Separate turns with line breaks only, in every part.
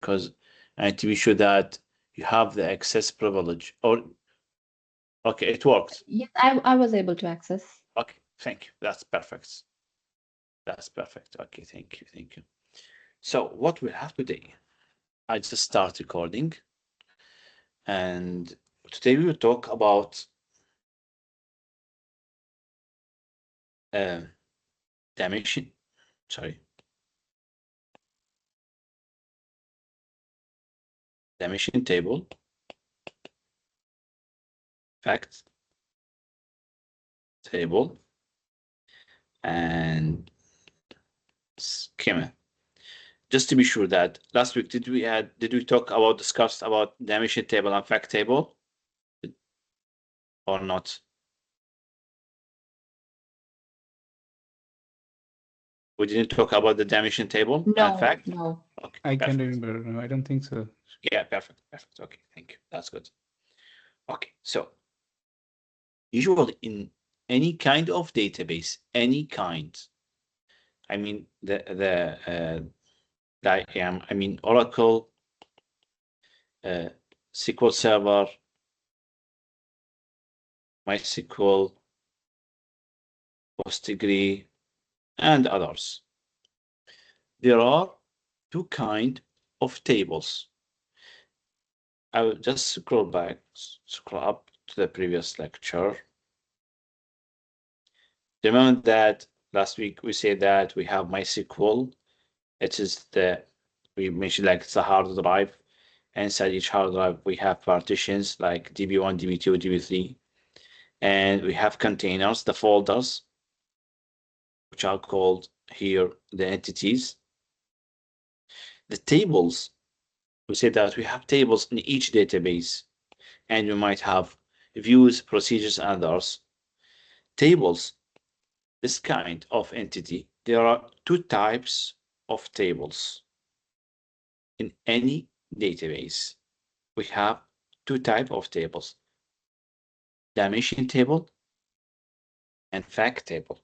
because and to be sure that you have the access privilege. Or okay, it worked.
Yes, I was able to access.
Okay, thank you. That's perfect. That's perfect. Okay, thank you, thank you. So what we have today, I just start recording, and today we will talk about uh, dimension. Sorry, dimension table, fact table, and schema. Just to be sure that last week did we talk about discuss about dimension table and fact table or not? We didn't talk about the dimension table and
No,
fact.
no.
Okay,
I can't
perfect.
remember. No, I don't think so.
Yeah, perfect, perfect. Okay, thank you. That's good. Okay, so usually in any kind of database, any kind, I mean I mean Oracle, SQL Server, MySQL, PostgreSQL, and others. There are two kinds of tables. I will just scroll up to the previous lecture. Remember that last week we said that we have MySQL. It is we mentioned like it's a hard drive. Inside each hard drive, we have partitions like DB1, DB2, DB3. And we have containers, the folders, which are called here the entities. The tables, we say that we have tables in each database, and we might have views, procedures, and others. Tables, this kind of entity, there are two types of tables. In any database, we have two types of tables: dimension table and fact table.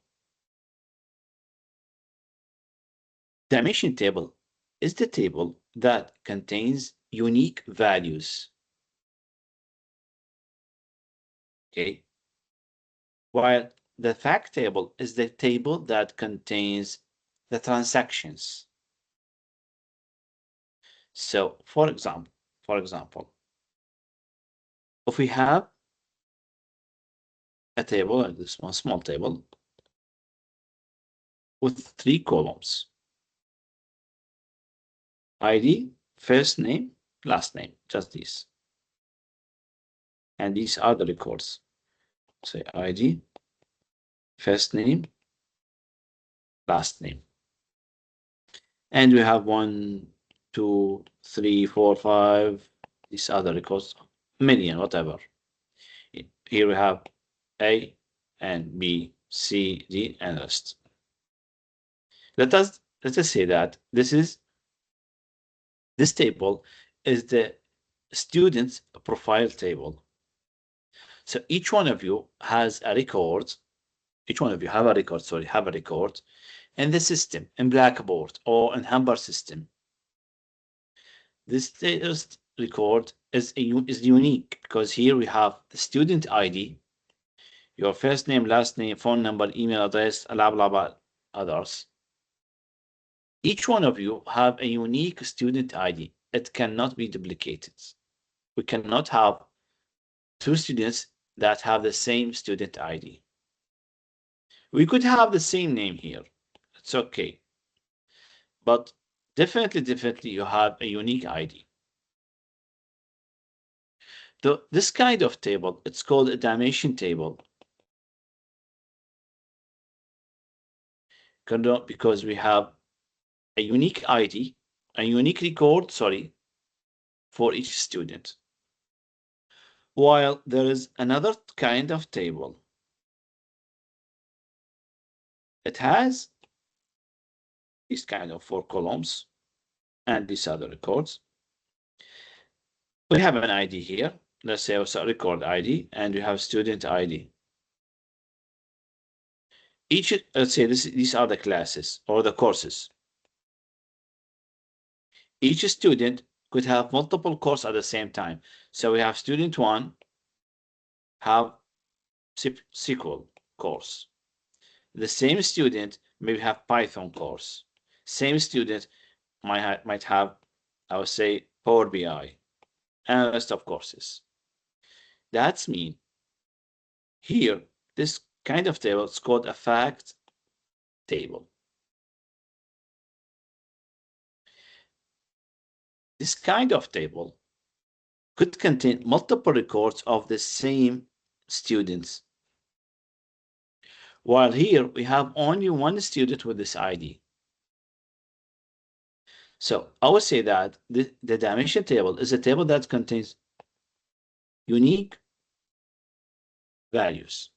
Dimension table is the table that contains unique values. Okay. While the fact table is the table that contains the transactions. So, for example, if we have a table like this one, small table with 3 columns: ID, first name, last name, just these. And these are the records. Say ID, first name, last name. And we have 1, 2, 3, 4, 5. These are the records, million, whatever. Here we have A and B, C, D, and rest. Let us say that this table is the student's profile table. So each one of you has a record. Each one of you have a record. Have a record in the system, in Blackboard or in Humber system. This first record is unique because here we have the student ID, your first name, last name, phone number, email address, blah blah blah, others. Each one of you have a unique student ID. It cannot be duplicated. We cannot have two students that have the same student ID. We could have the same name here. It's okay. But definitely you have a unique ID. This kind of table, it's called a dimension table. Because we have a unique ID, a unique record, for each student. While there is another kind of table. It has these kind of 4 columns and these other records. We have an ID here. Let's say also record ID, and we have student ID. Let's say these are the classes or the courses. each student could have multiple courses at the same time. So we have student 1 have SQL course. The same student maybe have Python course. Same student might have, I would say, Power BI and the rest of courses. That's mean here, this kind of table is called a fact table. This kind of table could contain multiple records of the same students. While here we have only one student with this ID. So I would say that the dimension table is a table that contains unique values.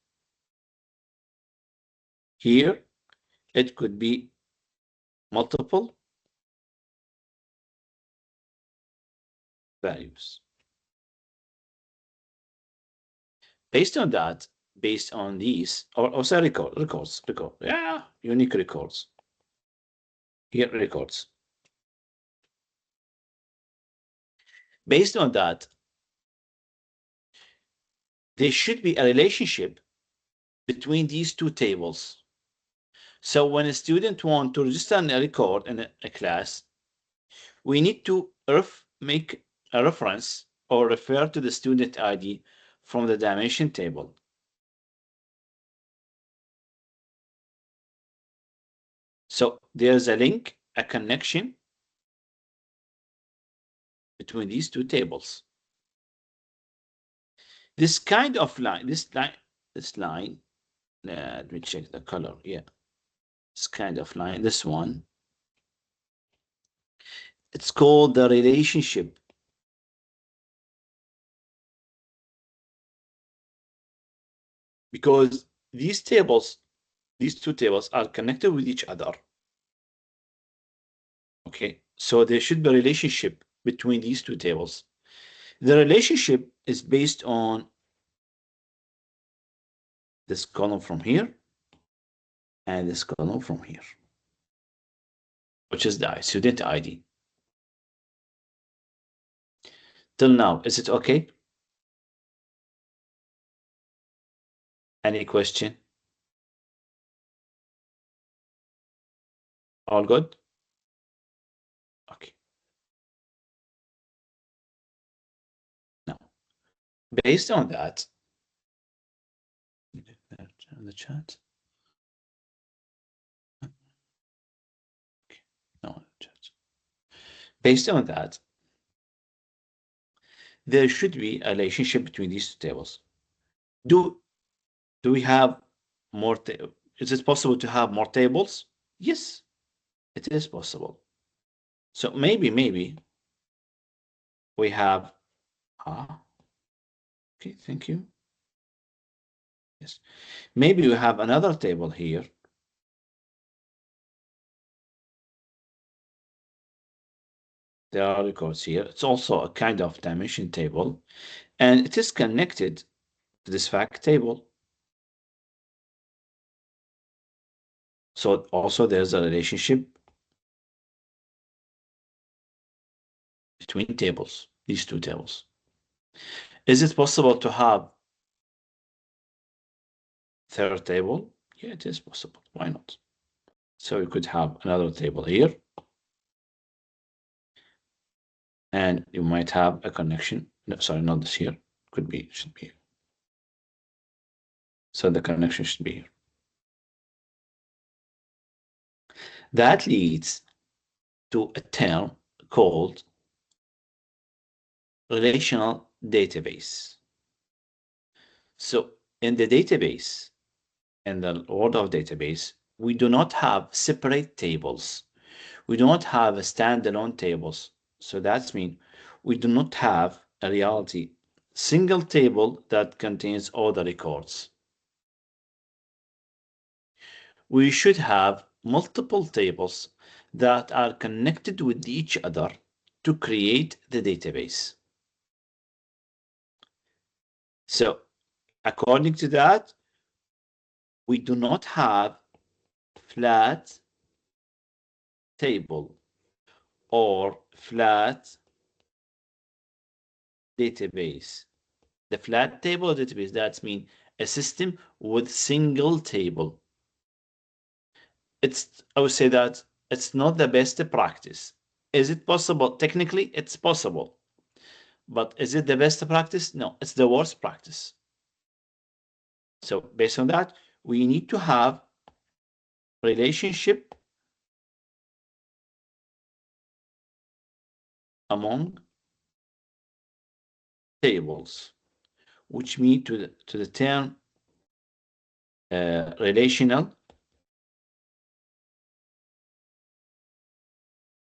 Here, it could be multiple values. Based on that, based on these, or also records, yeah, unique records. Here, records. Based on that, there should be a relationship between these two tables. So when a student wants to register a record in a class, we need to make a reference or refer to the student ID from the dimension table. So there's a link, a connection between these two tables. This kind of line, this line, let me check the color. Yeah, this kind of line, this one, it's called the relationship. Because these tables, these two tables are connected with each other. Okay, so there should be a relationship between these two tables. The relationship is based on this column from here and this column from here, which is the student ID. Till now, is it okay? Any question? All good? Okay. Now, based on that, in the chat. Okay. No, chat. Based on that, there should be a relationship between these two tables. Do we have more? Is it possible to have more tables? Yes, it is possible. So maybe we have. Okay, thank you. Yes, maybe we have another table here. There are records here. It's also a kind of dimension table, and it is connected to this fact table. So also there's a relationship between tables, these two tables. Is it possible to have third table? Yeah, it is possible. Why not? So you could have another table here. And you might have a connection. No, sorry, not this here. Could be, should be here. So the connection should be here. That leads to a term called relational database. So in the database, in the world of database, we do not have separate tables. We do not have a standalone tables. So that's mean we do not have a reality single table that contains all the records. We should have multiple tables that are connected with each other to create the database. So according to that, we do not have flat table. or flat database. The flat table database, that means a system with single table. I would say that it's not the best practice. Is it possible? Technically, it's possible. But is it the best practice? No, it's the worst practice. So based on that, we need to have relationship among tables, which mean to the term relational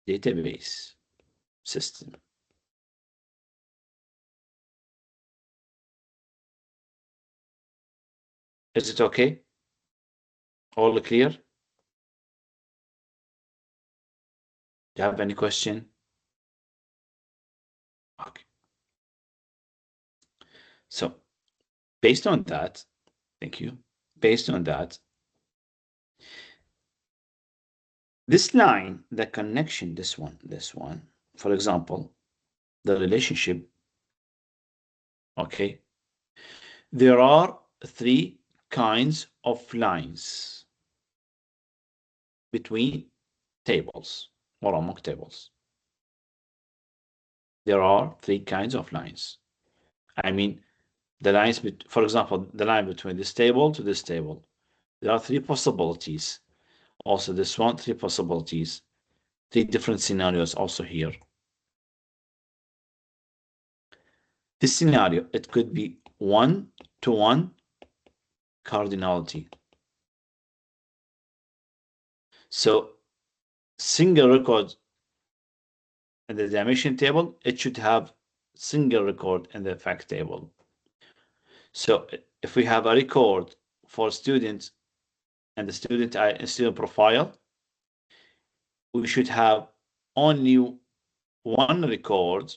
database system. Is it okay? All clear? Do you have any question? Okay. So based on that, thank you. Based on that, this line, the connection, this one, for example, the relationship, okay, there are 3 kinds of lines between tables or among tables. There are 3 kinds of lines. I mean, the lines, for example, the line between this table to this table. There are 3 possibilities. Also, this one, 3 possibilities. 3 different scenarios also here. This scenario, it could be 1-to-1 cardinality. So single record in the dimension table, it should have single record in the fact table. So if we have a record for students and the student profile, we should have only one record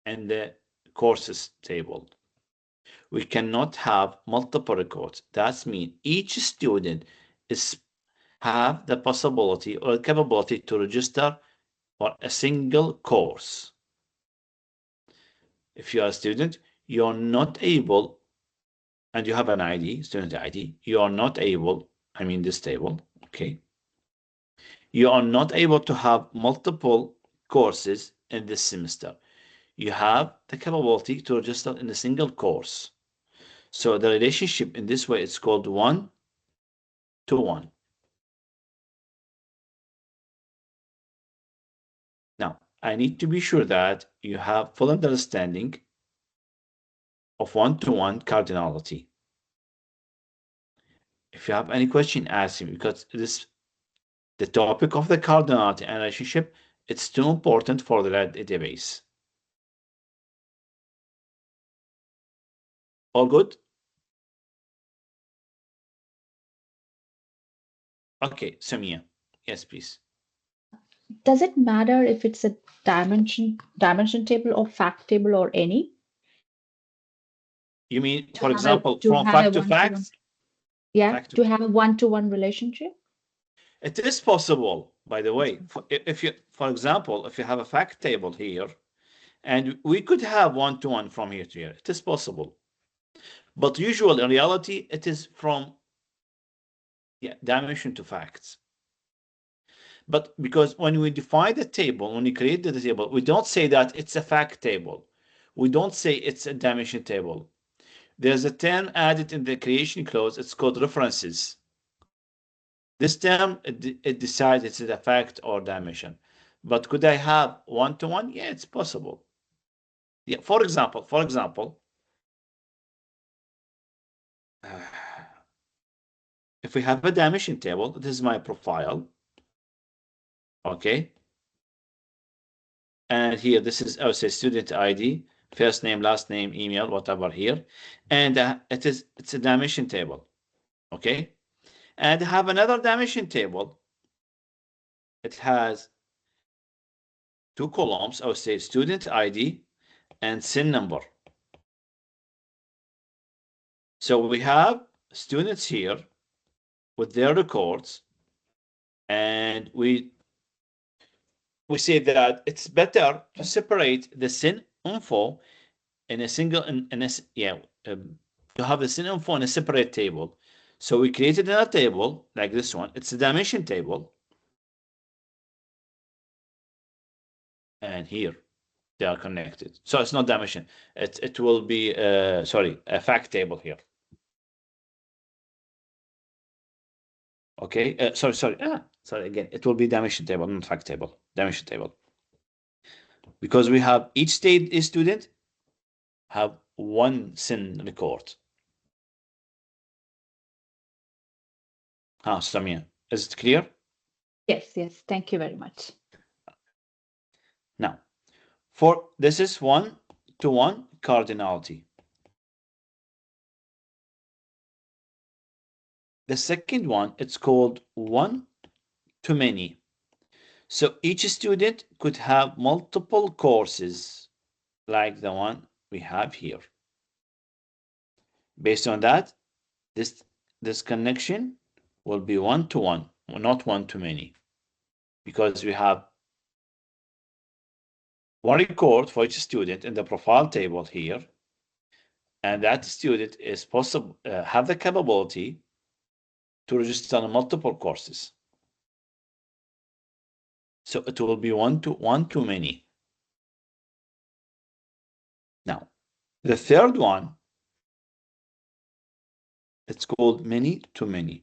in the courses table. We cannot have multiple records. That means each student have the possibility or capability to register for a single course. If you are a student, you're not able, and you have an ID, student ID, you are not able, I mean this table, okay? You are not able to have multiple courses in this semester. You have the capability to register in a single course. So the relationship in this way is called 1-to-1. Now, I need to be sure that you have full understanding of 1-to-1 cardinality. If you have any question, ask me, because the topic of the cardinality and relationship, it's too important for the database. All good? Okay, Samia. Yes, please.
Does it matter if it's a dimension table or fact table or any?
You mean, for example, from
have a
fact to facts?
Yeah, to have a one-to-one relationship?
It is possible, by the way. If you, for example, if you have a fact table here, and we could have 1-to-1 from here to here, it is possible. But usually, in reality, it is from dimension to facts. But because when we define the table, when we create the table, we don't say that it's a fact table. We don't say it's a dimension table. There's a term added in the creation clause. It's called references. This term, it decides it's a fact or dimension. But could I have 1-to-1? Yeah, it's possible. Yeah, for example, if we have a dimension table, this is my profile. Okay. And here, this is, I would say, student ID, first name, last name, email, whatever here. And it's a dimension table. Okay. And I have another dimension table. It has 2 columns, I would say student ID and SIN number. So we have students here with their records, and we we say that it's better to separate the SIN info in a single, to have the SIN info in a separate table. So we created another table like this one. It's a dimension table. And here they are connected. So it's not dimension. It will be, sorry, a fact table here. Okay, sorry again. It will be dimension table, not fact table. Dimension table. Because we have each student have one SIN record. Samia, is it clear?
Yes, thank you very much.
Now, this is one-to-one cardinality. The second one, it's called one-to-many. So each student could have multiple courses like the one we have here. Based on that, this connection will be one-to-one, not one-to-many, because we have one record for each student in the profile table here, and that student is possible have the capability to register on multiple courses. So it will be one-to-many. Now, the third one, it's called many-to-many.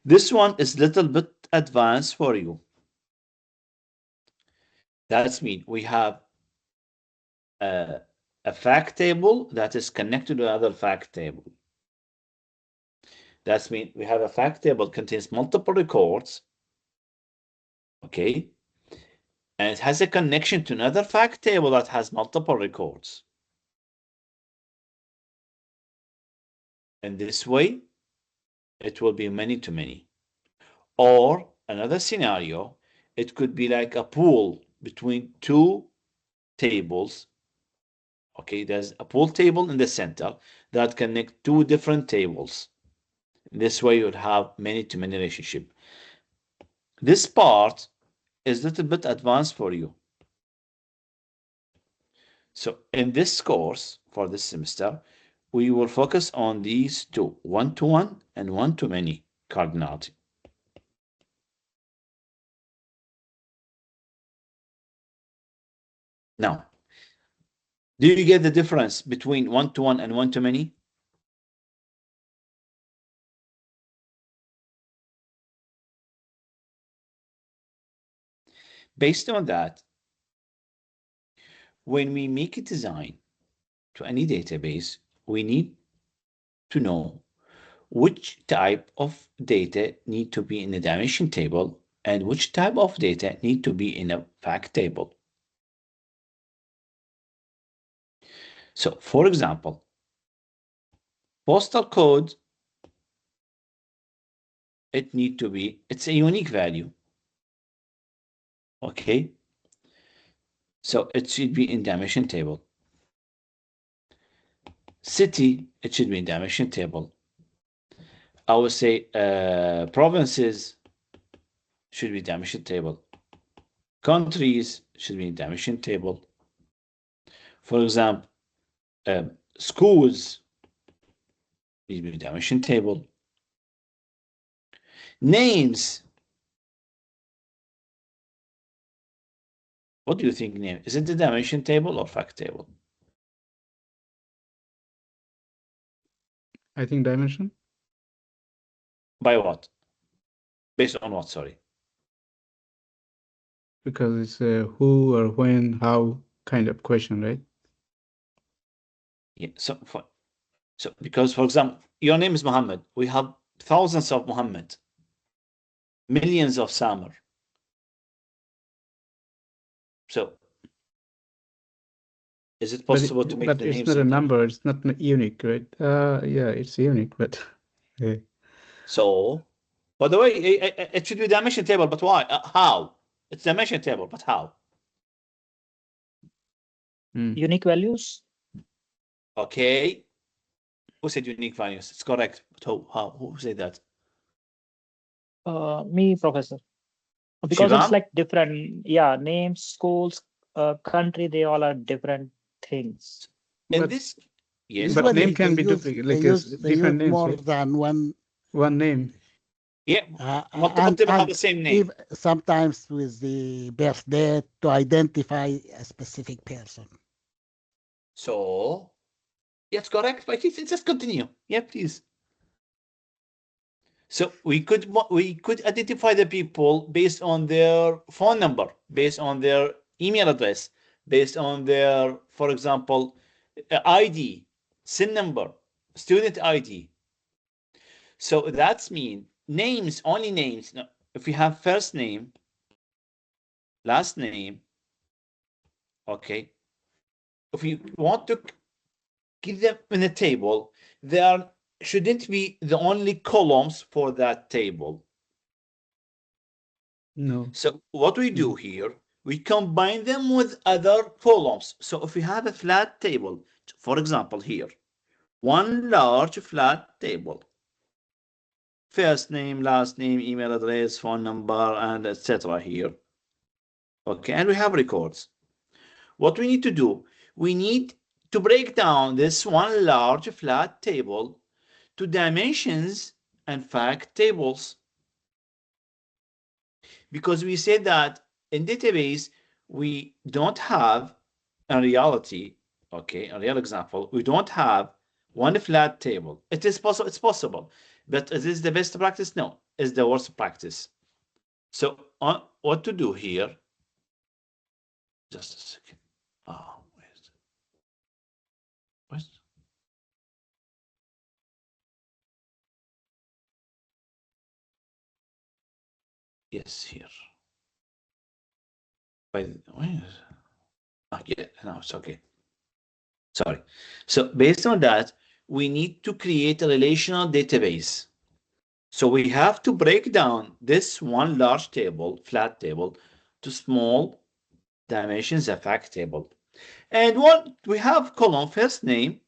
This one is a little bit advanced for you. That means we have a fact table that is connected to another fact table. That means we have a fact table contains multiple records. Okay. And it has a connection to another fact table that has multiple records. In this way, it will be many-to-many. Or another scenario, it could be like a pool between two tables. Okay, there's a pool table in the center that connect two different tables. This way you would have many-to-many relationship. This part is a little bit advanced for you. So in this course, for this semester, we will focus on these two, one-to-one and one-to-many cardinality. Now, do you get the difference between one-to-one and one-to-many? Based on that, when we make a design to any database, we need to know which type of data need to be in a dimension table and which type of data need to be in a fact table. So, for example, postal code, it's a unique value. Okay. So it should be in dimension table. City, it should be in dimension table. I would say provinces should be dimension table. Countries should be in dimension table. For example, schools should be in dimension table. Names. What do you think name? Is it the dimension table or fact table?
I think dimension.
By what? Based on what, sorry?
Because it's a who or when, how kind of question, right?
Yeah, so because, for example, your name is Muhammad. We have thousands of Muhammad, millions of Samar. So, is it possible to make the names?
But it's not a number. It's not unique, right? Yeah, it's unique, but yeah.
So, by the way, it should be dimension table, but why? How? It's dimension table, but how?
Unique values.
Okay. Who said unique values? It's correct. But how? Who said that?
Me, professor. Because
Shivam?
it's like different, yeah, names, schools, country, they all are different things.
In
But,
this, yes,
but
go
name
ahead.
can be duplicate, like different names,
more
right?
than one,
One name.
Yeah, multiple people have the same name.
sometimes with the birth date to identify a specific person.
So, yes, correct. But just continue. Yeah, please. So we could identify the people based on their phone number, based on their email address, based on their, for example, ID, SIN number, student ID. So that's mean names, only names. Now, if we have first name, last name, okay. If you want to give them in a table, there shouldn't be the only columns for that table.
No.
So what we do here, we combine them with other columns. So if we have a flat table, for example, here, one large flat table, first name, last name, email address, phone number, and etc. here. Okay, and we have records. What we need to do, we need to break down this one large flat table to dimensions and fact tables. Because we said that in database, we don't have, in reality, okay, a real example, we don't have one flat table. It is possible, it's possible, but is this the best practice? No, it's the worst practice. So what to do here? Just a second. Oh, where's yes, here. Where is yeah, no, it's okay. Sorry. So based on that, we need to create a relational database. So we have to break down this one large table, flat table, to small dimensions, a fact table. And what we have column first name,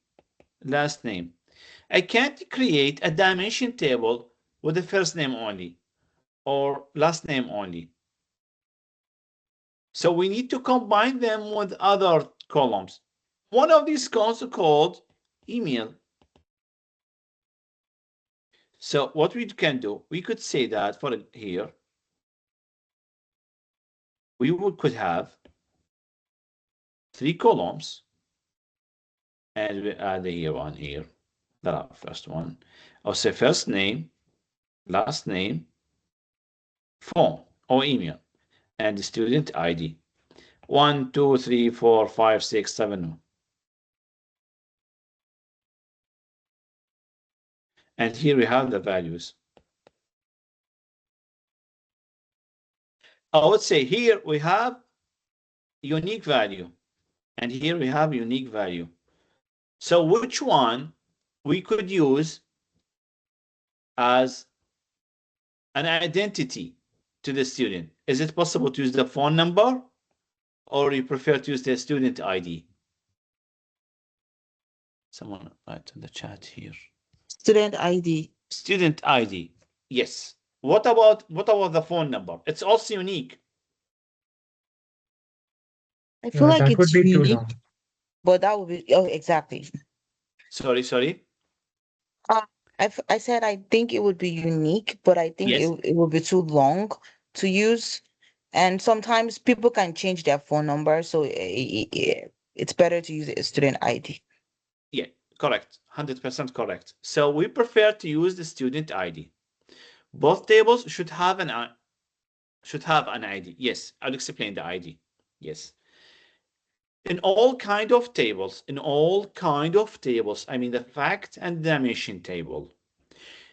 last name. I can't create a dimension table with the first name only or last name only. So we need to combine them with other columns. One of these columns is called email. So what we can do, we could say that for here, we could have 3 columns, and we add here one here, the first one. I'll say first name, last name, phone or email, and the student ID. 1, 2, 3, 4, 5, 6, 7. And here we have the values. I would say here we have unique value, and here we have unique value. So which one we could use as an identity to the student? Is it possible to use the phone number, or you prefer to use the student ID? Someone write in the chat here.
Student ID.
Student ID. Yes. What about the phone number? It's also unique.
I feel like
that would
it's
be too
unique,
long.
but that would be, oh, exactly.
Sorry.
I said I think it would be unique, but I think
Yes.
it would be too long to use. And sometimes people can change their phone number, so it's better to use a student ID.
Yeah, correct. 100% correct. So we prefer to use the student ID. Both tables should have an ID. Yes, I'll explain the ID. Yes. In all kind of tables, I mean the fact and dimension table,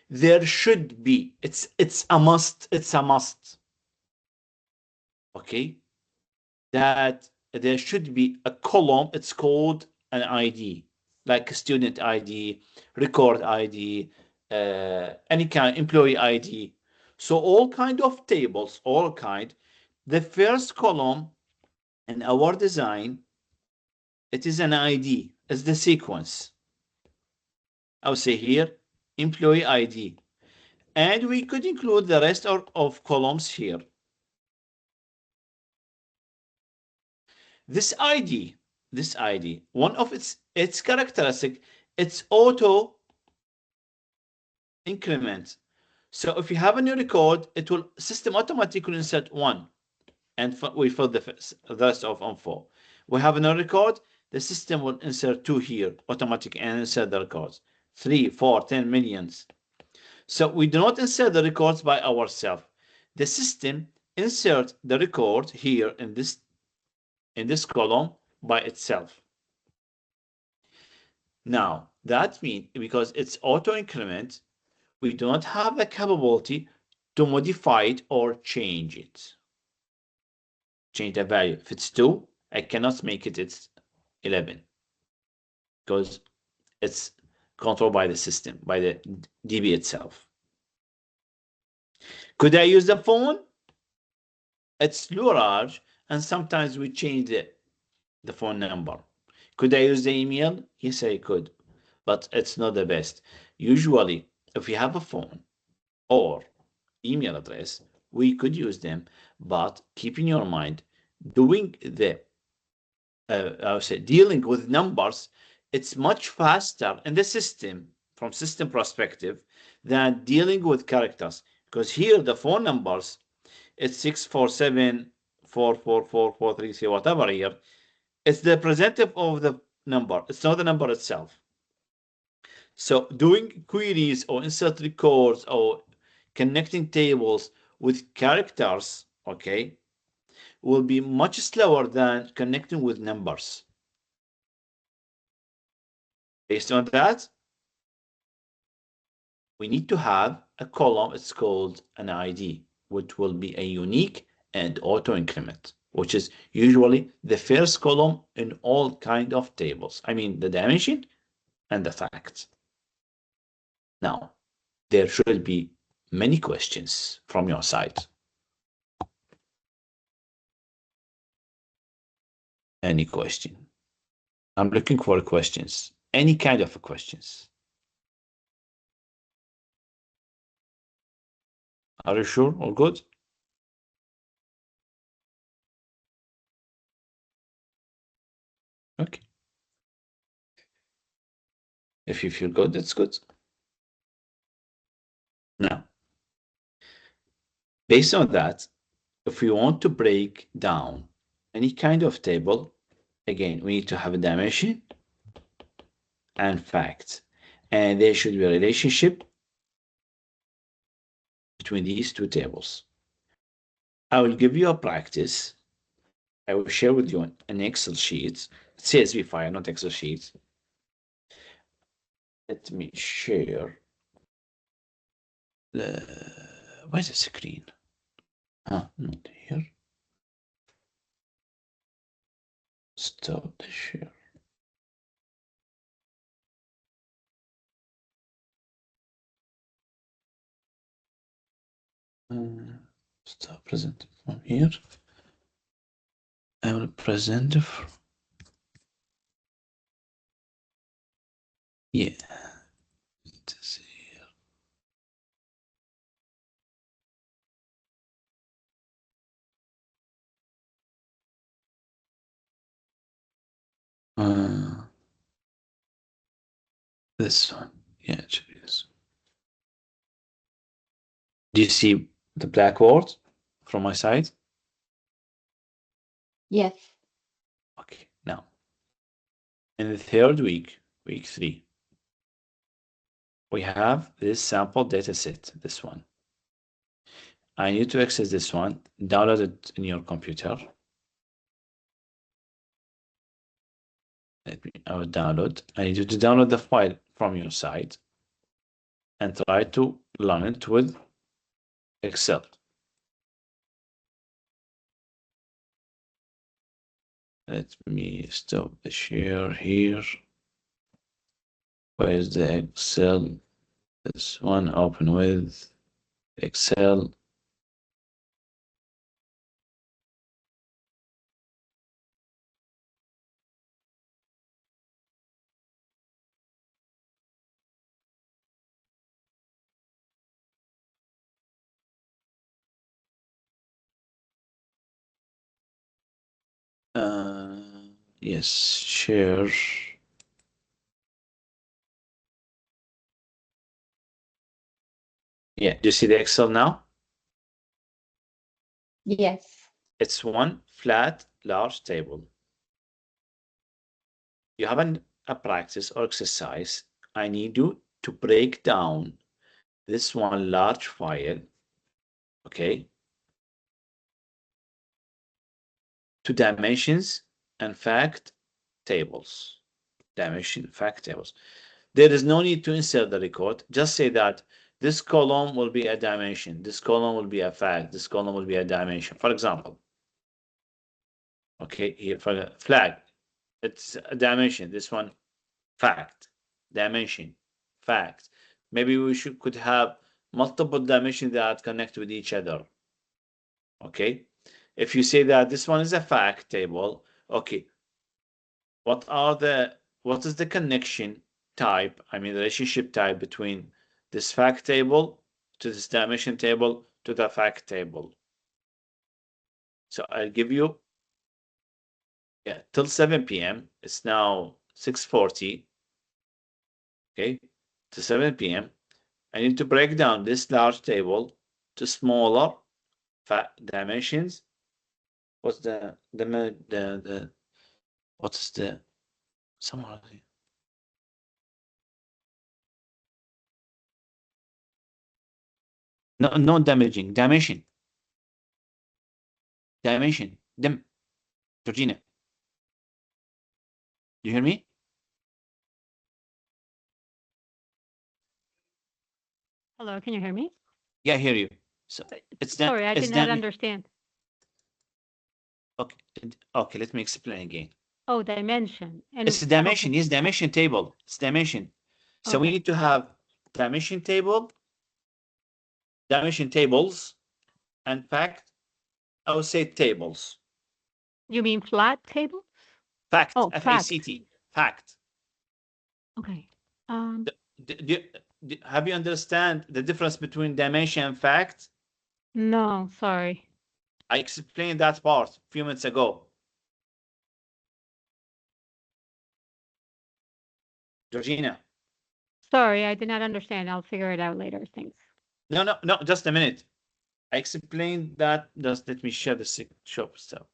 there should be, it's a must, okay, that there should be a column, it's called an ID, like a student ID, record ID, any kind, employee ID. So all kind of tables, the first column in our design, it is an ID, it's the sequence. I'll say here, employee ID. And we could include the rest of columns here. This ID, one of its characteristic, it's auto increment. So if you have a new record, it will system automatically insert 1, and we fill the rest of on4. We have a new record, the system will insert 2 here automatically and insert the records. 3, 4, 10 millions. So we do not insert the records by ourselves. The system insert the record here in this column by itself. Now that means because it's auto increment, we do not have the capability to modify it or change it. Change the value. If it's 2, I cannot make it's 11 because it's controlled by the system, by the DB itself. Could I use the phone? It's large, and sometimes we change the phone number. Could I use the email? Yes, I could, but it's not the best. Usually, if you have a phone or email address, we could use them, but keep in your mind, doing the I would say dealing with numbers, it's much faster in the system from system perspective than dealing with characters, because here the phone numbers, it's 647444433 whatever here, it's the representative of the number, it's not the number itself. So doing queries or insert records or connecting tables with characters, okay, will be much slower than connecting with numbers. Based on that, we need to have a column, it's called an ID, which will be a unique and auto increment, which is usually the first column in all kind of tables. I mean, the dimension and the facts. Now, there should be many questions from your side. Any question? I'm looking for questions, any kind of questions. Are you sure? All good? Okay. If you feel good, that's good. Now, based on that, if we want to break down any kind of table, again, we need to have a dimension and facts. And there should be a relationship between these two tables. I will give you a practice. I will share with you an Excel sheet, CSV file, not Excel sheet. Let me share. Where's the screen? Not here. Stop the share. Stop presenting from here. I will present yeah. It is here. This one. Yeah, it is. Do you see the blackboard from my side?
Yes.
Okay, now in the third week, week 3, we have this sample data set, this one. I need to access this one, download it in your computer. I will download. I need you to download the file from your site and try to run it with Excel. Let me stop the share here. Where's the Excel? This one, open with Excel. Yes, share. Yeah, do you see the Excel now?
Yes.
It's one flat, large table. You have a practice or exercise. I need you to break down this one large file, okay, to dimensions and fact tables. Dimension fact tables. There is no need to insert the record. Just say that this column will be a dimension, this column will be a fact, this column will be a dimension. For example, okay, here for flag, it's a dimension. This one, fact, dimension, fact. Maybe we could have multiple dimensions that connect with each other. Okay, if you say that this one is a fact table, okay, what is the connection type, I mean the relationship type between this fact table to this dimension table to the fact table? So I'll give you, yeah, till 7 p.m. It's now 6:40. Okay, to 7 p.m. I need to break down this large table to smaller dimensions. What's the what's the summary? No damaging dimension. Georgina, do you hear me?
Hello, can you hear me?
Yeah, I hear you. So it's
Sorry, I did not understand.
Okay, okay, let me explain again.
Oh, dimension. And
it's a dimension, yes, dimension table. It's dimension. So we need to have dimension table, dimension tables, and fact. I would say tables.
You mean flat table?
Fact.
Oh,
F-A-C-T. Fact.
Okay.
Have you understand the difference between dimension and fact?
No, sorry.
I explained that part a few minutes ago. Georgina.
Sorry, I did not understand. I'll figure it out later. Thanks.
No, just a minute. I explained that. Just let me share the shop stuff.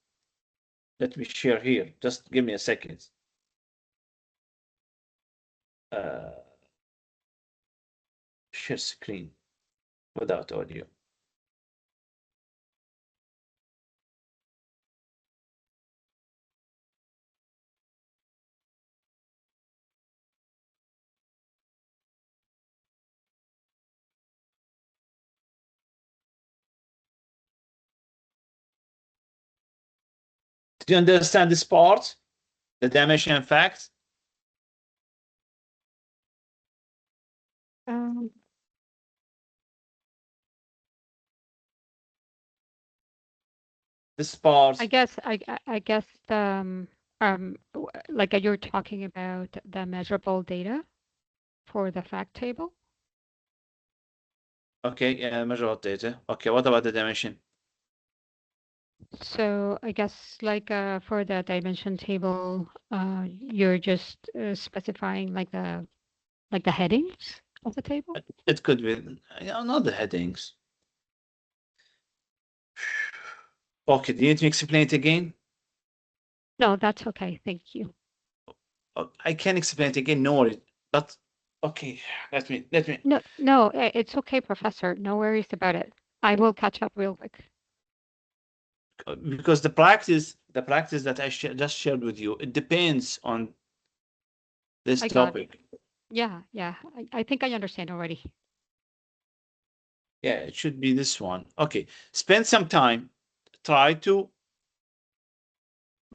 Let me share here. Just give me a second. Share screen without audio. Did you understand this part? The dimension and fact? This part.
I guess like you're talking about the measurable data for the fact table.
Okay, yeah, measurable data. Okay, what about the dimension?
So I guess like for the dimension table, you're just specifying like the headings of the table.
It could be not the headings. Okay, do you need to explain it again?
No, that's okay. Thank you.
I can explain it again, no worries. But okay, let me.
No, it's okay, Professor. No worries about it. I will catch up real quick.
Because the practice that I just shared with you, it depends on this topic.
Yeah. I think I understand already.
Yeah, it should be this one. Okay, spend some time, try to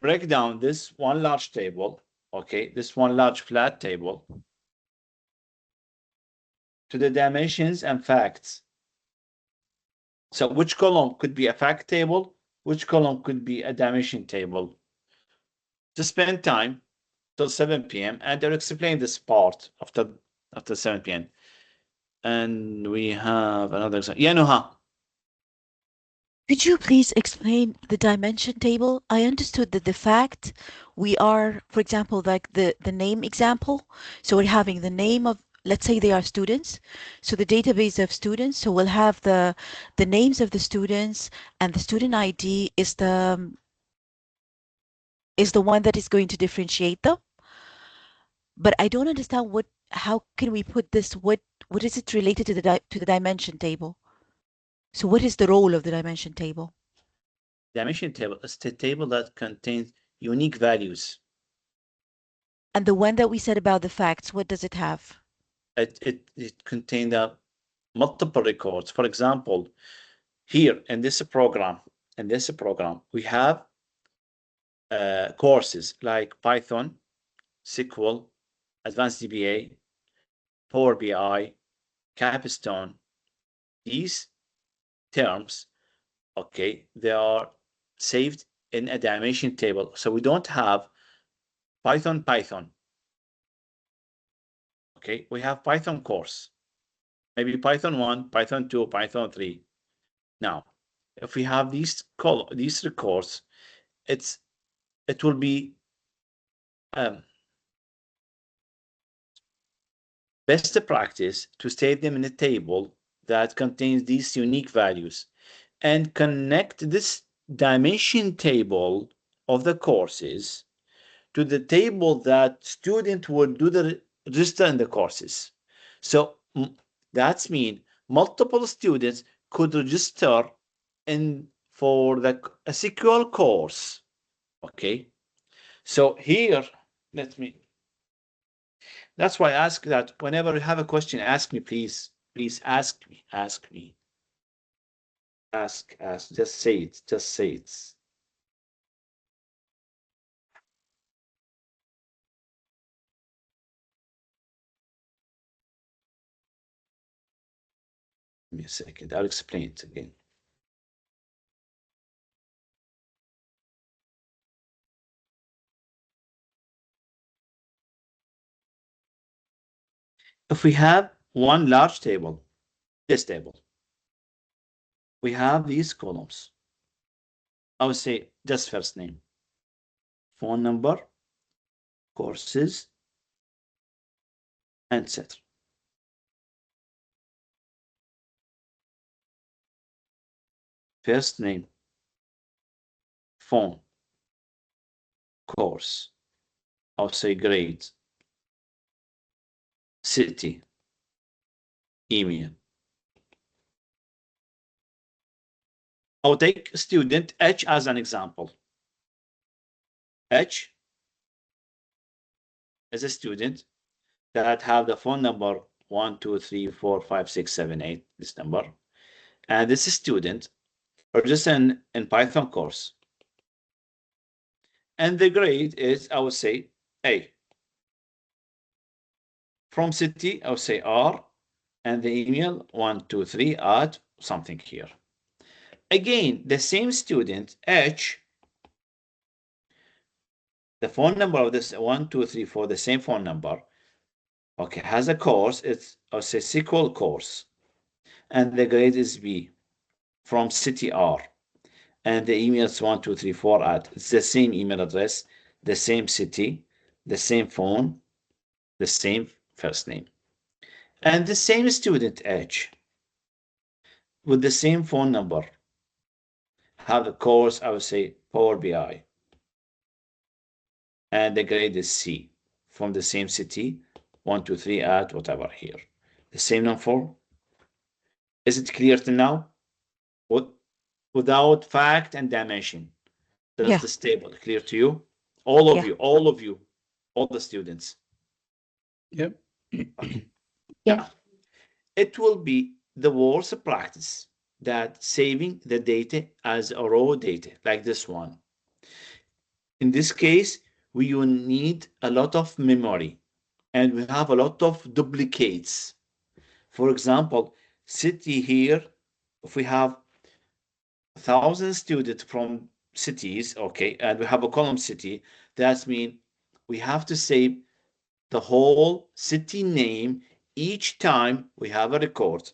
break down this one large table, okay, this one large flat table to the dimensions and facts. So which column could be a fact table? Which column could be a dimension table? To spend time till 7 p.m. and I'll explain this part after 7 p.m. And we have another example. Yeah, Nuha.
Could you please explain the dimension table? I understood that the fact we are, for example, like the name example. So we're having the name of, let's say they are students. So the database of students. So we'll have the names of the students, and the student ID is the one that is going to differentiate them. But I don't understand how can we put this, what is it related to to the dimension table? So what is the role of the dimension table?
Dimension table is the table that contains unique values.
And the one that we said about the facts, what does it have?
It contains multiple records. For example, here in this program, we have courses like Python, SQL, Advanced DBA, Power BI, Capstone. These terms, okay, they are saved in a dimension table. So we don't have Python. Okay, we have Python course, maybe Python 1, Python 2, Python 3. Now, if we have these records, it will be best practice to save them in a table that contains these unique values and connect this dimension table of the courses to the table that student would do the register in the courses. So that's mean multiple students could register in for a SQL course. Okay. So here, that's why I ask that whenever you have a question, ask me, please. Please ask me. Ask. Just say it. Just say it. Give me a second. I'll explain it again. If we have one large table, this table, we have these columns. I would say just first name, phone number, courses, etc. First name, phone, course, I would say grade, city, email. I'll take student H as an example. H is a student that have the phone number 1, 2, 3, 4, 5, 6, 7, 8, this number. And this student or just in Python course. And the grade is, I would say, A. From city, I would say R. And the email 123 at something here. Again, the same student, H, the phone number of this 1234, the same phone number, okay, has a course. It's, I would say, SQL course. And the grade is B from city R. And the email is 1234 at, it's the same email address, the same city, the same phone, the same first name. And the same student H with the same phone number have a course, I would say, Power BI. And the grade is C from the same city, 123 at whatever here. The same number. Is it clear to now? Without fact and dimension. That's the table. Clear to you? All of you, all the students.
Yep.
Okay.
Yeah.
Now, it will be the worst practice that saving the data as a raw data, like this one. In this case, we will need a lot of memory and we have a lot of duplicates. For example, city here, if we have 1,000 students from cities, okay, and we have a column city, that means we have to save the whole city name each time we have a record.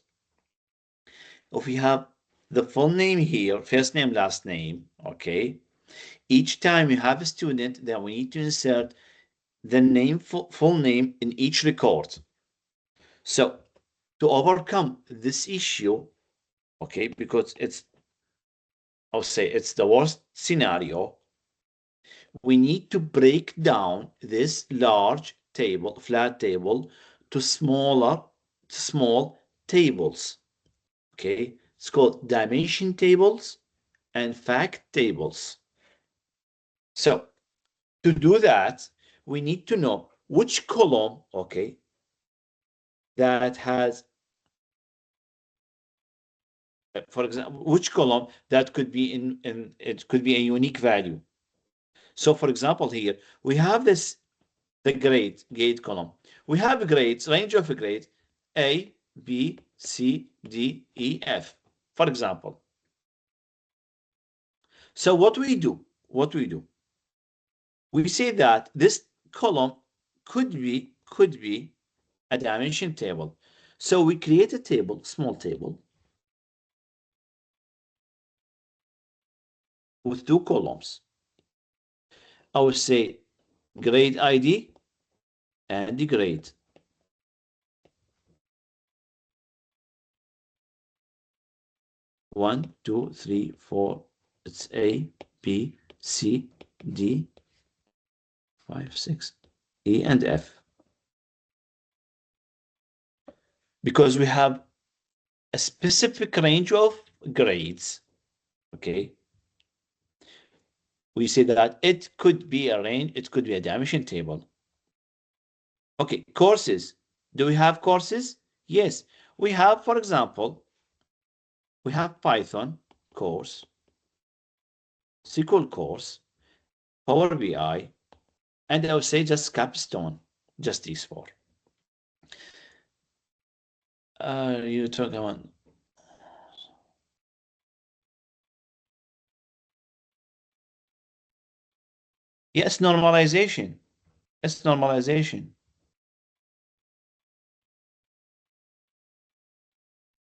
If we have the full name here, first name, last name, okay? Each time you have a student, then we need to insert the name, full name in each record. So to overcome this issue, okay, because I'll say it's the worst scenario, we need to break down this large table, flat table, to small tables. Okay, it's called dimension tables and fact tables. So to do that, we need to know which column, okay, that has, for example, which column that could be in it could be a unique value. So for example, here we have the grade column. We have grades, range of grades A, B, C, D, E, F, for example. So what we do, we say that this column could be a dimension table. So we create a table, small table, with two columns. I will say grade ID and the grade. One, two, three, four. It's A, B, C, D, 5, 6, E, and F. Because we have a specific range of grades, okay? We say that it could be a range, it could be a dimension table. Okay, courses. Do we have courses? Yes, we have, for example, we have Python course, SQL course, Power BI, and I would say just Capstone, just these four. You talk about. Yes, normalization. It's normalization.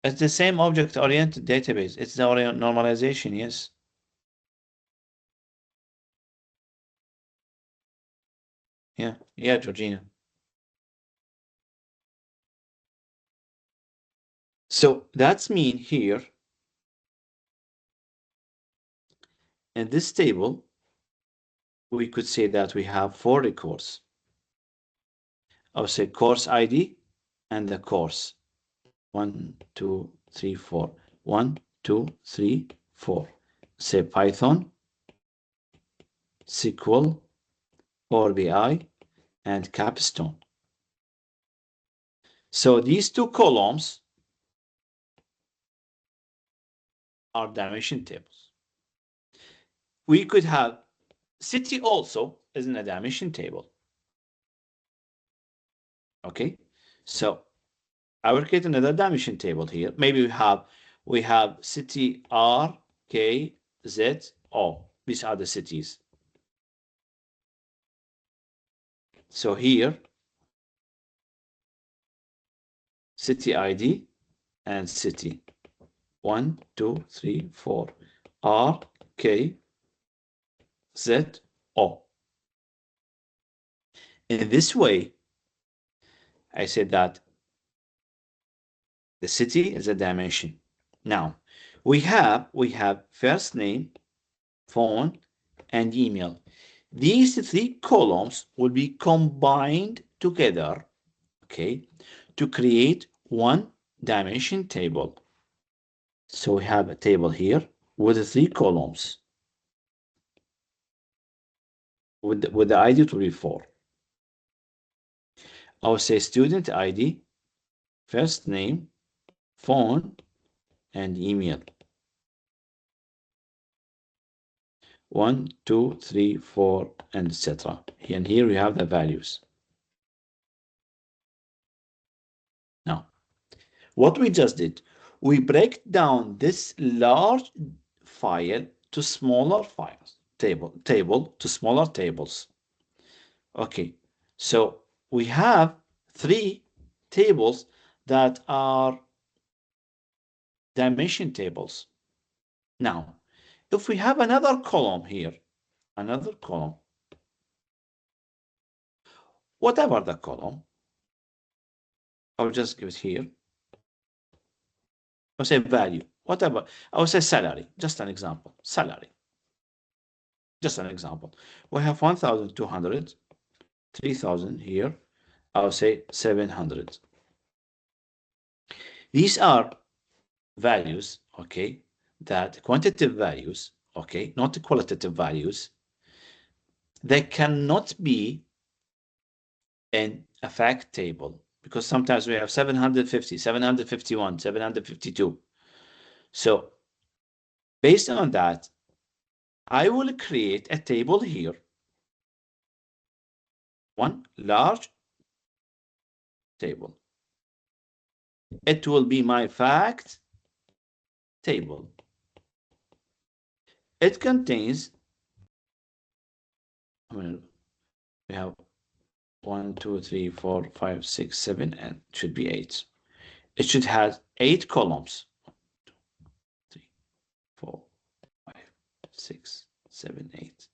It's the same object-oriented database. It's the normalization, yes. Yeah, Georgina. So that's mean here in this table, we could say that we have 4 records. I would say course ID and the course. 1, 2, 3, 4. 1, 2, 3, 4. Say Python, SQL, Power BI, and Capstone. So these two columns are dimension tables. We could have city also is in a dimension table. Okay, so I will create another dimension table here. Maybe we have city R, K, Z, O. These are the cities. So here, city ID and city. 1, 2, 3, 4. R, K, Z, O. In this way, I said that the city is a dimension. Now, we have first name, phone, and email. These 3 columns will be combined together, okay, to create one dimension table. So we have a table here with the 3 columns. With the ID to be 4. I will say student ID, first name, phone, and email. 1, 2, 3, 4, and etc. And here we have the values. Now, what we just did, we break down this large file to smaller files, table to smaller tables. Okay, so we have 3 tables that are dimension tables. Now, if we have another column here, another column, whatever the column, I'll just give it here. I'll say value, whatever. I'll say salary, just an example, salary. Just an example. We have 1,200, 3,000 here. I'll say 700. These are values, okay, that quantitative values, okay, not qualitative values. They cannot be in a fact table because sometimes we have 750, 751, 752. So based on that, I will create a table here. One large table. It will be my fact table. It contains, we have 1, 2, 3, 4, 5, 6, 7, and it should be 8. It should have 8 columns. 1, 2, 3, 4, 5, 6, 7, 8.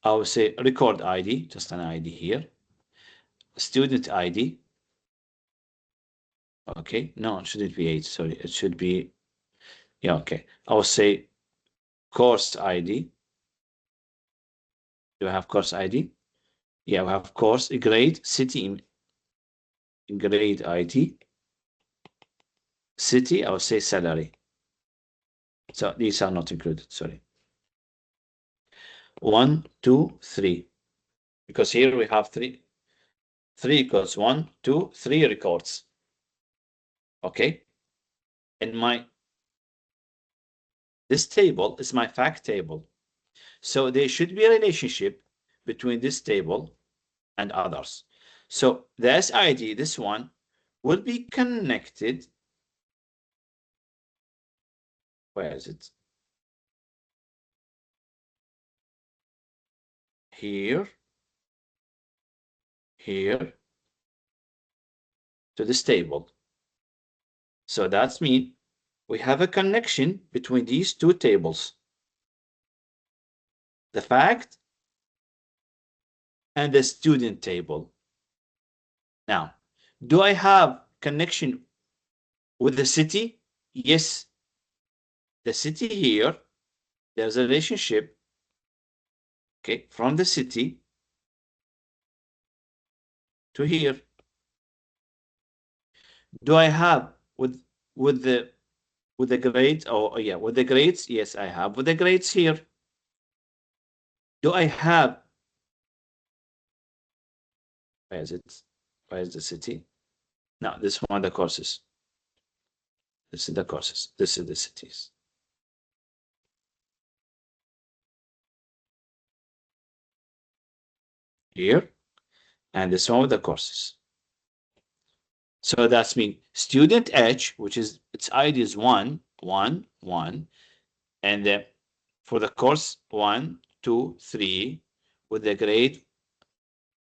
I will say record ID, just an ID here. Student ID. Okay, no, it shouldn't be 8, sorry. It should be, yeah, okay. I will say course ID. Do I have course ID? Yeah, we have course, grade, city, grade ID. City, I will say salary. So these are not included, sorry. 1, 2, 3. Because here we have 3 equals 1, 2, 3 records. Okay. And this table is my fact table. So there should be a relationship between this table and others. So the SID, this one, will be connected. Where is it? Here, here, to this table. So that's mean we have a connection between these two tables. The fact and the student table. Now, do I have connection with the city? Yes. The city here, there's a relationship, okay, from the city to here. Do I have with the grades? Oh yeah, with the grades? Yes, I have with the grades here. Do I have? Where is it? Where is the city? No, this one, the courses. This is the courses. This is the cities. Here, and this one with the courses. So that's mean student H, which is its ID is 1, 1, 1, and for the course 1, 2, 3, with the grade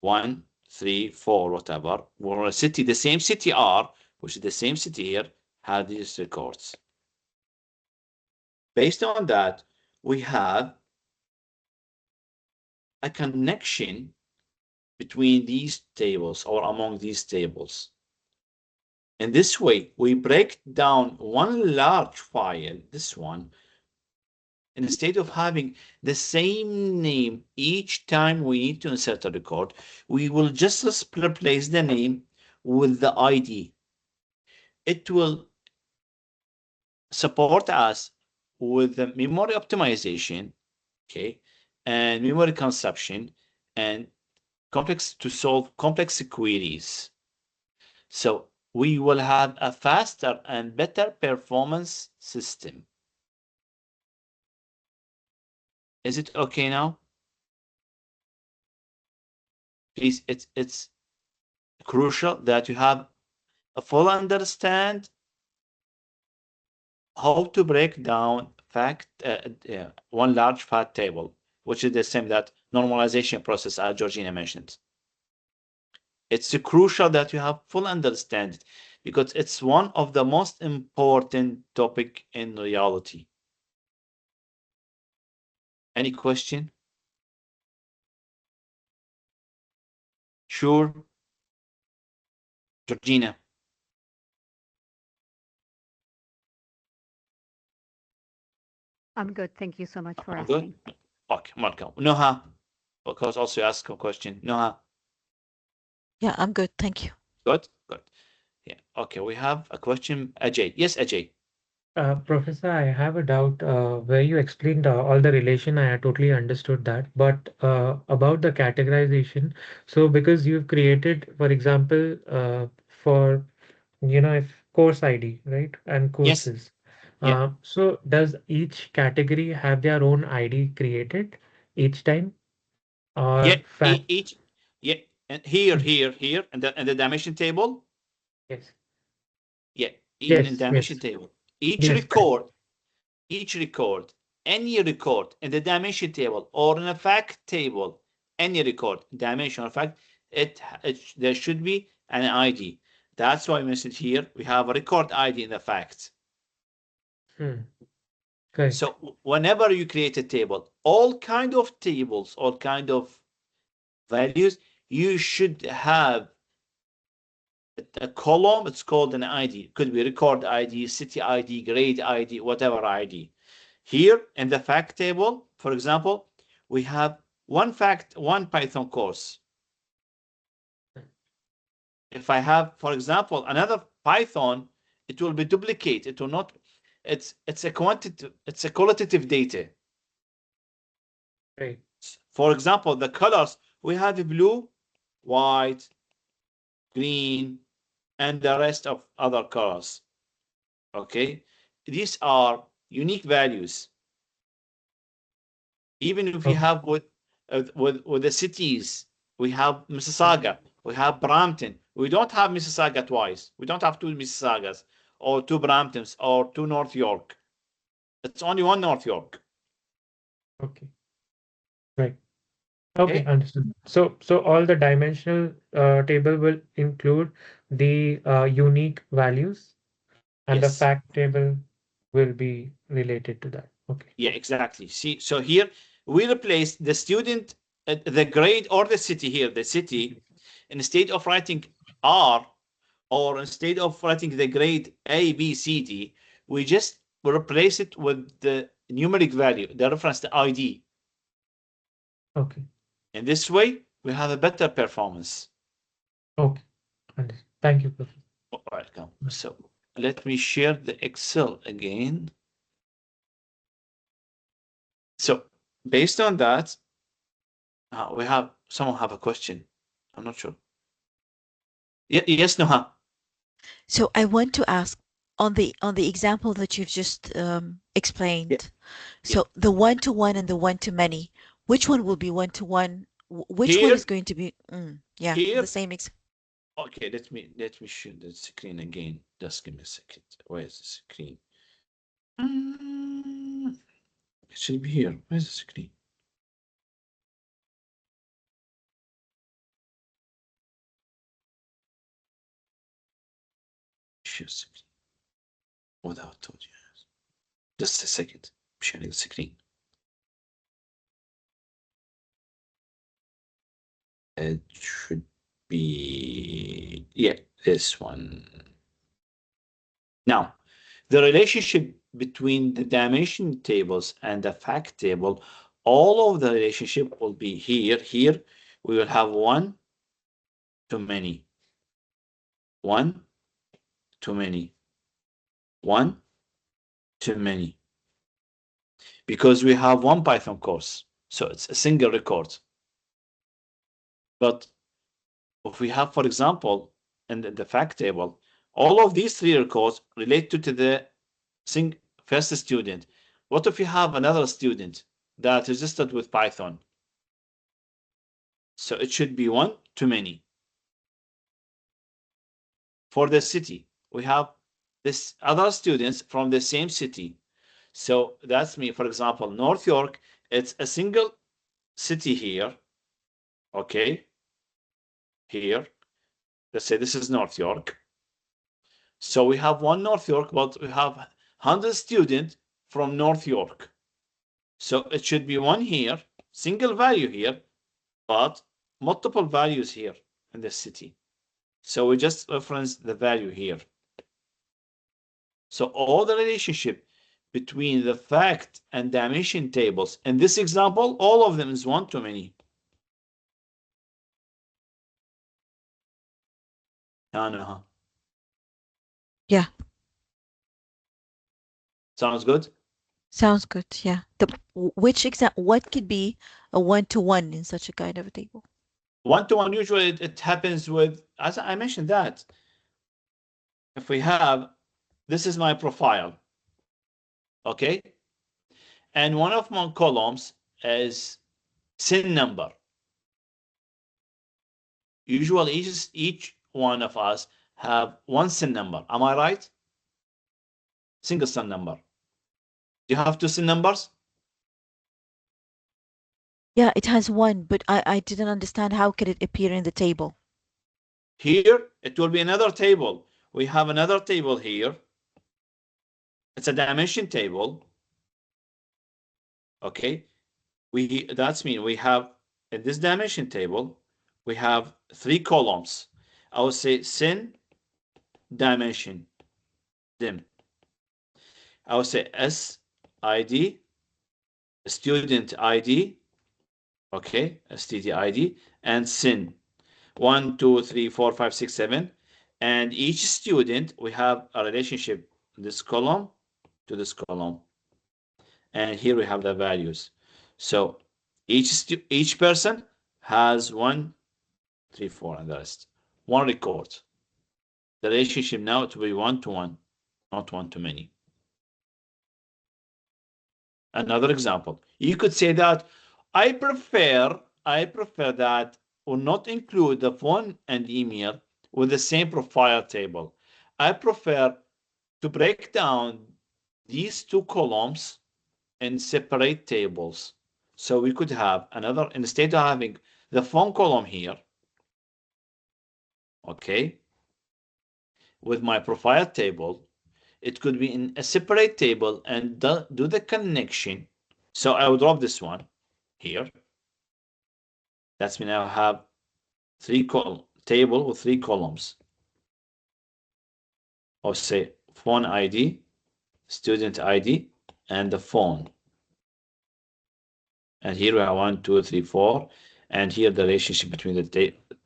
1, 3, 4, whatever. We're a city, the same city R, which is the same city here, had these records. Based on that, we have a connection between these tables or among these tables. In this way, we break down one large file, this one, instead of having the same name each time we need to insert a record, we will just replace the name with the ID. It will support us with the memory optimization, okay, and memory consumption, and to solve complex queries. So we will have a faster and better performance system. Is it okay now? Please, it's crucial that you have a full understand how to break down one large fact table, which is the same that normalization process as Georgina mentioned. It's crucial that you have full understanding because it's one of the most important topic in reality. Any question? Sure. Georgina.
I'm good. Thank you so much for
I'm
asking.
good. Okay, welcome. Noha, because also ask a question. Noha.
Yeah, I'm good. Thank you.
Good. Good. Yeah. Okay. We have a question. Ajay. Yes, Ajay.
Professor, I have a doubt where you explained all the relation. I totally understood that, but about the categorization. So, because you've created, for example, for if course ID, right, and
Yes.
courses.
Yeah.
So, does each category have their own ID created each time,
Yeah.
or fact?
Each. Yeah. And here, and the dimension table.
Yes.
Yeah. In
Yes.
dimension
Yes.
table. Each
Yes.
record, any record in the dimension table or in a fact table, any record, dimension or fact, there should be an ID. That's why I mentioned here we have a record ID in the facts.
Correct.
So whenever you create a table, all kind of tables, all kind of values, you should have a column. It's called an ID. It could be record ID, city ID, grade ID, whatever ID. Here in the fact table, for example, we have one Python course. If I have, for example, another Python, it will be duplicate. It will not. It's a qualitative data.
Right.
For example, the colors we have blue, white, green, and the rest of other colors. Okay, these are unique values. Even if you have with the cities, we have Mississauga, we have Brampton. We don't have Mississauga twice. We don't have two Mississaugas or two Bramptons or two North York. It's only one North York.
Okay. Right. Okay, understood. So all the dimensional table will include the unique values, and the
Yes.
fact table will be related to that. Okay.
Yeah, exactly. See, so here we replace the student, the grade or the city here, the city, instead of writing R or instead of writing the grade A, B, C, D, we just replace it with the numeric value, the reference, the ID.
Okay.
In this way, we have a better performance.
Okay. Understood. Thank you, Professor.
Welcome. So let me share the Excel again. So based on that, we have someone have a question. I'm not sure. Yes, Noha.
So I want to ask on the example that you've just explained. So the one-to-one and the one-to-many, which one will be one-to-one? Which one
Here-
is going to be? Yeah,
here-
the same.
Okay, let me share the screen again. Just give me a second. Where is the screen? It should be here. Where's the screen? Share screen. Without told you. Just a second. I'm sharing the screen. It should be, yeah, this one. Now, the relationship between the dimension tables and the fact table, all of the relationship will be here. Here, we will have one to many. One to many. One to many. Because we have one Python course. So it's a single record. But if we have, for example, in the fact table, all of these three records relate to the first student. What if you have another student that registered with Python? So it should be one to many. For the city, we have this other students from the same city. So that's me, for example, North York, it's a single city here. Okay. Here. Let's say this is North York. So we have one North York, but we have 100 students from North York. So it should be one here, single value here, but multiple values here in this city. So we just reference the value here. So all the relationship between the fact and dimension tables, in this example, all of them is one to many. Huh?
Yeah,
Sounds good?
sounds good. Yeah. What could be a one-to-one in such a kind of a table?
One-to-one, usually it happens with, as I mentioned that, if we have, this is my profile, okay? And one of my columns is SIN number. Usually each one of us have one SIN number. Am I right? Single SIN number. Do you have two SIN numbers?
Yeah, it has one, but I didn't understand how could it appear in the table.
Here, it will be another table. We have another table here. It's a dimension table. Okay. That's mean we have in this dimension table, we have 3 columns. I would say SIN dimension dim. I would say SID, student ID, okay, STD ID, and SIN. 1, 2, 3, 4, 5, 6, 7. And each student, we have a relationship, this column to this column. And here we have the values. So each person has 1, 3, 4, and the rest. One record. The relationship now to be one-to-one, not one-to-many. Another example, you could say that I prefer that will not include the phone and email with the same profile table. I prefer to break down these 2 columns in separate tables. So we could have another, instead of having the phone column here, okay, with my profile table, it could be in a separate table and do the connection. So I will drop this one here. That's mean I have 3 column table with 3 columns. Or say phone ID, student ID, and the phone. And here we have 1, 2, 3, 4. And here the relationship between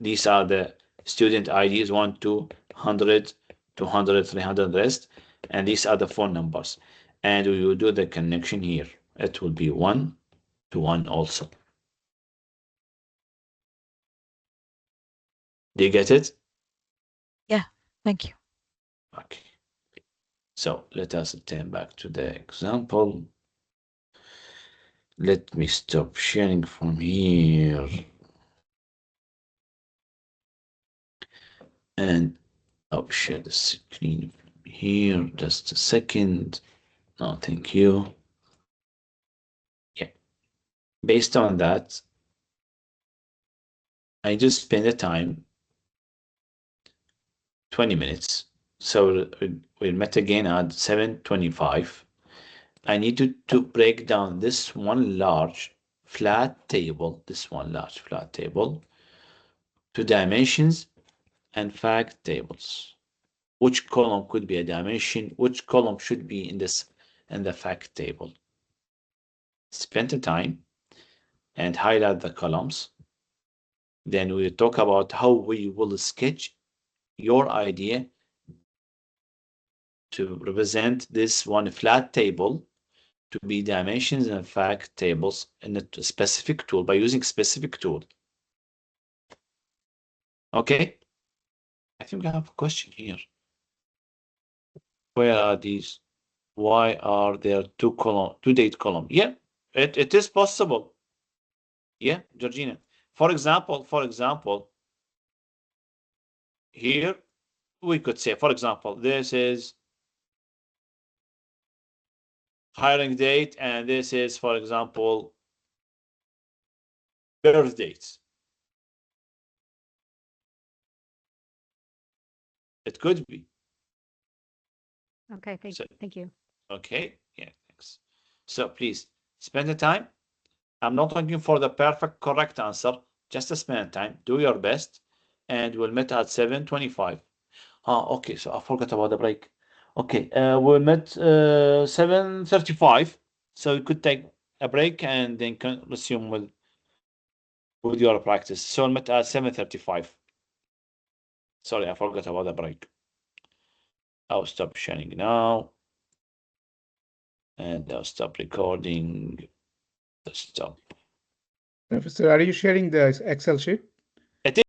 these are the student IDs 1, 2, 100, 200, 300, rest. And these are the phone numbers. And we will do the connection here. It will be 1 to 1 also. Do you get it?
Yeah, thank you.
Okay. So let us turn back to the example. Let me stop sharing from here. And I'll share the screen from here. Just a second. No, thank you. Yeah. Based on that, I just spend the time 20 minutes. So we'll meet again at 7:25. I need to break down this one large flat table, to dimensions and fact tables. Which column could be a dimension? Which column should be in the fact table? Spend the time and highlight the columns. Then we'll talk about how we will sketch your idea to represent this one flat table to be dimensions and fact tables in a specific tool by using specific tool. Okay. I think I have a question here. Where are these? Why are there two date column? Yeah, it is possible. Yeah, Georgina. For example, here we could say, for example, this is hiring date, and this is, for example, birth dates. It could be.
Okay, thank you.
Okay, yeah, thanks. So please spend the time. I'm not looking for the perfect correct answer. Just spend time. Do your best, and we'll meet at 7:25. Okay. So I forgot about the break. Okay, we'll meet 7:35. So you could take a break and then resume with your practice. So we'll meet at 7:35. Sorry, I forgot about the break. I'll stop sharing now. And I'll stop recording. Stop.
Professor, are you sharing the Excel sheet?